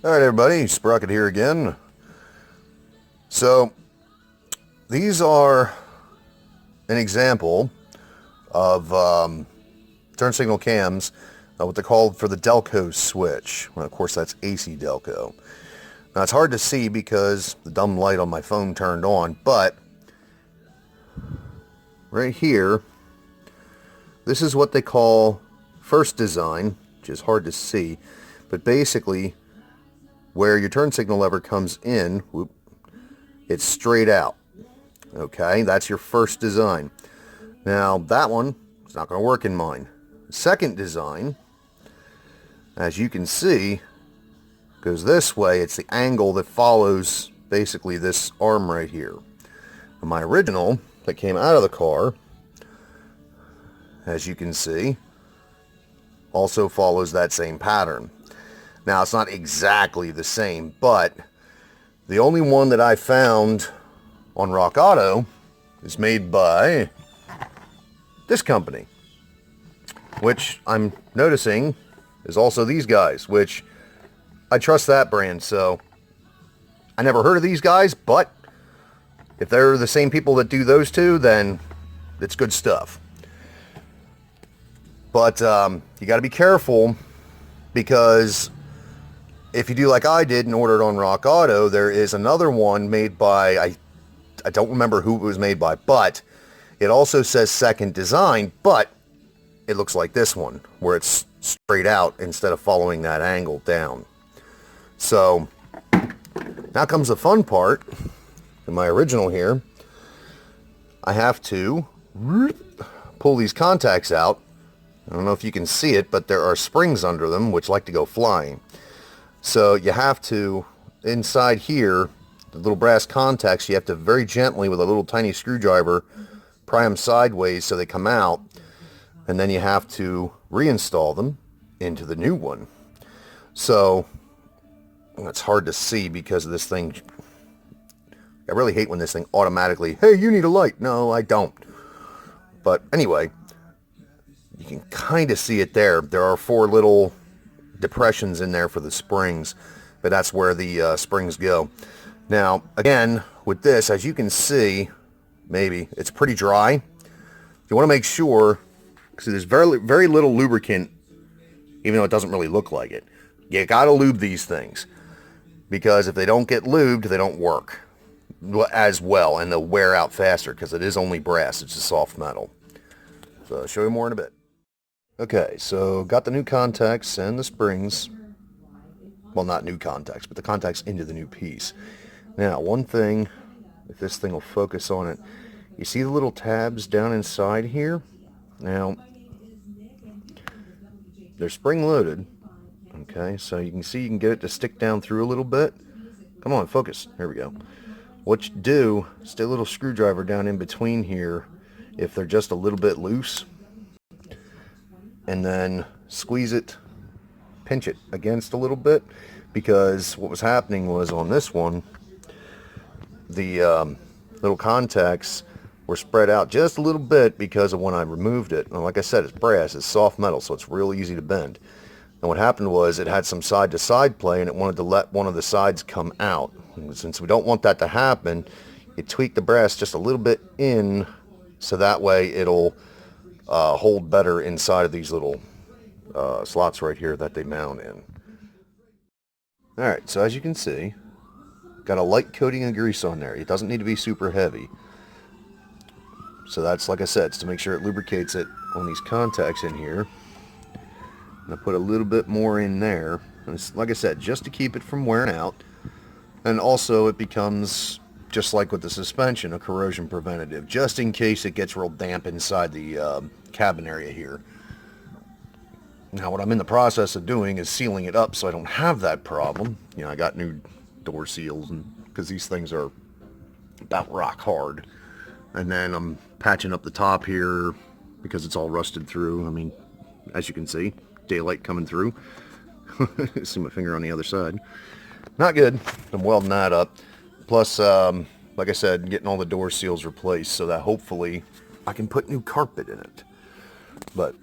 Alright everybody, Sprocket here again. So, these are an example of turn signal cams, what they're called for the Delco switch. Well, of course that's AC Delco. Now it's hard to see because the dumb light on my phone turned on, but right here, this is what they call first design, which is hard to see, but basically where your turn signal lever comes in, it's straight out. Okay, that's your first design. Now that one is not going to work in mine. Second design, as you can see, goes this way. It's the angle that follows basically this arm right here. And my original that came out of the car, as you can see, also follows that same pattern. Now, it's not exactly the same, but the only one that I found on Rock Auto is made by this company, which I'm noticing is also these guys, which I trust that brand, so I never heard of these guys, but if they're the same people that do those two, then it's good stuff. But you got to be careful, because if you do like I did and ordered on Rock Auto, there is another one made by, I don't remember who it was made by, but it also says second design, but it looks like this one, where it's straight out instead of following that angle down. So, now comes the fun part. In my original here, I have to pull these contacts out. I don't know if you can see it, but there are springs under them which like to go flying. So you have to, inside here, the little brass contacts, you have to very gently with a little tiny screwdriver pry them sideways so they come out, and then you have to reinstall them into the new one. So it's hard to see because of this thing. I really hate when this thing automatically, hey, you need a light. No, I don't. But anyway, you can kind of see it there. There are 4 little depressions in there for the springs, but that's where the springs go. Now, again, with this, as you can see, maybe, it's pretty dry. You want to make sure, because there's very little lubricant, even though it doesn't really look like it. You got to lube these things, because if they don't get lubed, they don't work as well, and they'll wear out faster, because it is only brass. It's a soft metal. So I'll show you more in a bit. Okay, so got the new contacts and the springs. Well, not new contacts, but the contacts into the new piece. Now, one thing, if this thing will focus on it, you see the little tabs down inside here? Now, they're spring-loaded. Okay, so you can see you can get it to stick down through a little bit. Come on, focus. Here we go. What you do, stick a little screwdriver down in between here if they're just a little bit loose, and then squeeze it, pinch it against a little bit, because what was happening was on this one, the little contacts were spread out just a little bit because of when I removed it. And like I said, it's brass, it's soft metal, so it's real easy to bend. And what happened was it had some side-to-side play, and it wanted to let one of the sides come out. And since we don't want that to happen, you tweak the brass just a little bit in, so that way it'll hold better inside of these little slots right here that they mount in. Alright, so as you can see, got a light coating of grease on there. It doesn't need to be super heavy. So that's, like I said, it's to make sure it lubricates it on these contacts in here. And I put a little bit more in there. And it's, like I said, just to keep it from wearing out. And also it becomes, just like with the suspension, a corrosion preventative, just in case it gets real damp inside the cabin area here. Now what I'm in the process of doing is sealing it up so I don't have that problem. You know, I got new door seals, and because these things are about rock hard. And then I'm patching up the top here because it's all rusted through. I mean, as you can see, daylight coming through. See my finger on the other side. Not good. I'm welding that up. Plus, like I said, getting all the door seals replaced so that hopefully I can put new carpet in it. But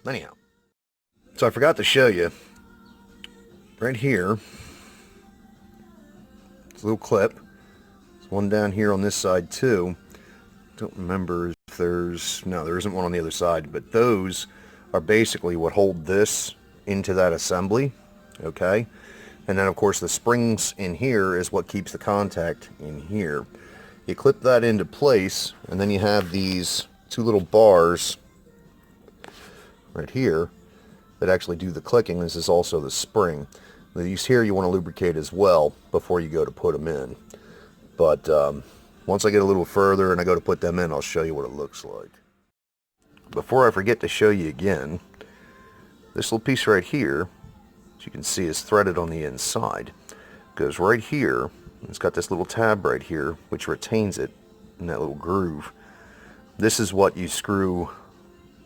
anyhow, so I forgot to show you right here. It's a little clip. There's one down here on this side too. Don't remember if there's... No, there isn't one on the other side, but those are basically what hold this into that assembly, okay? And then of course the springs in here is what keeps the contact in here. You clip that into place, and then you have these two little bars right here that actually do the clicking. This is also the spring. These here you want to lubricate as well before you go to put them in. But once I get a little further and I go to put them in, I'll show you what it looks like. Before I forget to show you again, this little piece right here, as you can see, is threaded on the inside. It goes right here. It's got this little tab right here which retains it in that little groove. This is what you screw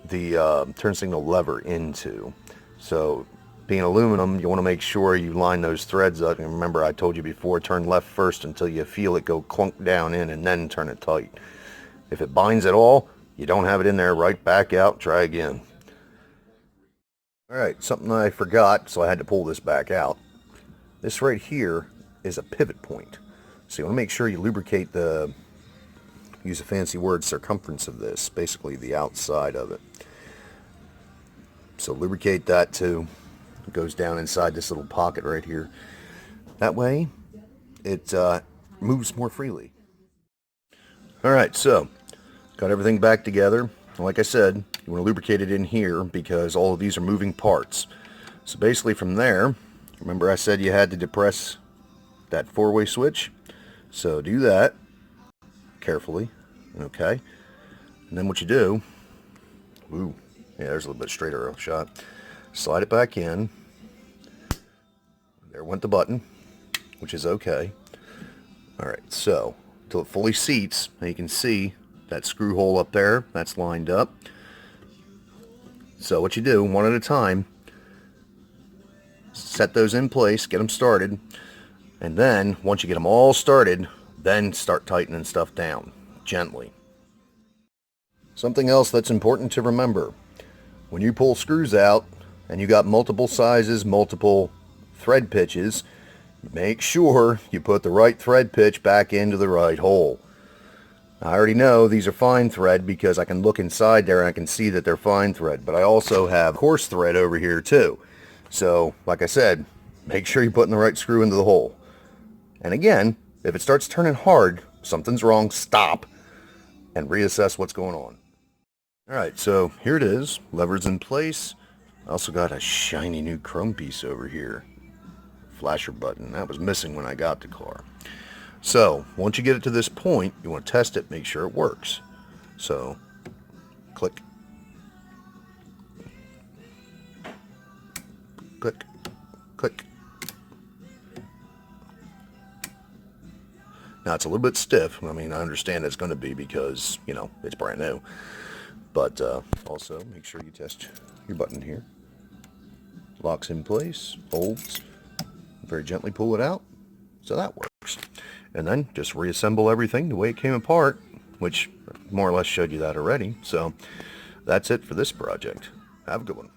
the turn signal lever into. So being aluminum, you want to make sure you line those threads up. And remember, I told you before, turn left first until you feel it go clunk down in, and then turn it tight. If it binds at all, you don't have it in there, right back out, try again. Alright, something I forgot, so I had to pull this back out. This right here is a pivot point. So you want to make sure you lubricate the, use a fancy word, circumference of this, basically the outside of it. So lubricate that too. It goes down inside this little pocket right here. That way it moves more freely. Alright, so got everything back together. Like I said, you want to lubricate it in here because all of these are moving parts. So basically from there, remember I said you had to depress that four-way switch? So do that carefully, okay? And then what you do, ooh, yeah, there's a little bit straighter shot. Slide it back in. There went the button, which is okay. Alright, so until it fully seats, now you can see that screw hole up there, that's lined up. So what you do, one at a time, set those in place, get them started, and then once you get them all started, then start tightening stuff down gently. Something else that's important to remember, when you pull screws out and you got multiple sizes, multiple thread pitches, make sure you put the right thread pitch back into the right hole. I already know these are fine thread because I can look inside there and I can see that they're fine thread, but I also have coarse thread over here too. So like I said, make sure you're putting the right screw into the hole. And again, if it starts turning hard, something's wrong, stop and reassess what's going on. Alright, so here it is, lever's in place. I also got a shiny new chrome piece over here. Flasher button, that was missing when I got the car. So, once you get it to this point, you want to test it, make sure it works. So, click. Click. Click. Now, it's a little bit stiff. I mean, I understand it's going to be because, you know, it's brand new. But also, make sure you test your button here. Locks in place, holds. Very gently pull it out. So that works. And then just reassemble everything the way it came apart, which more or less showed you that already. So that's it for this project. Have a good one.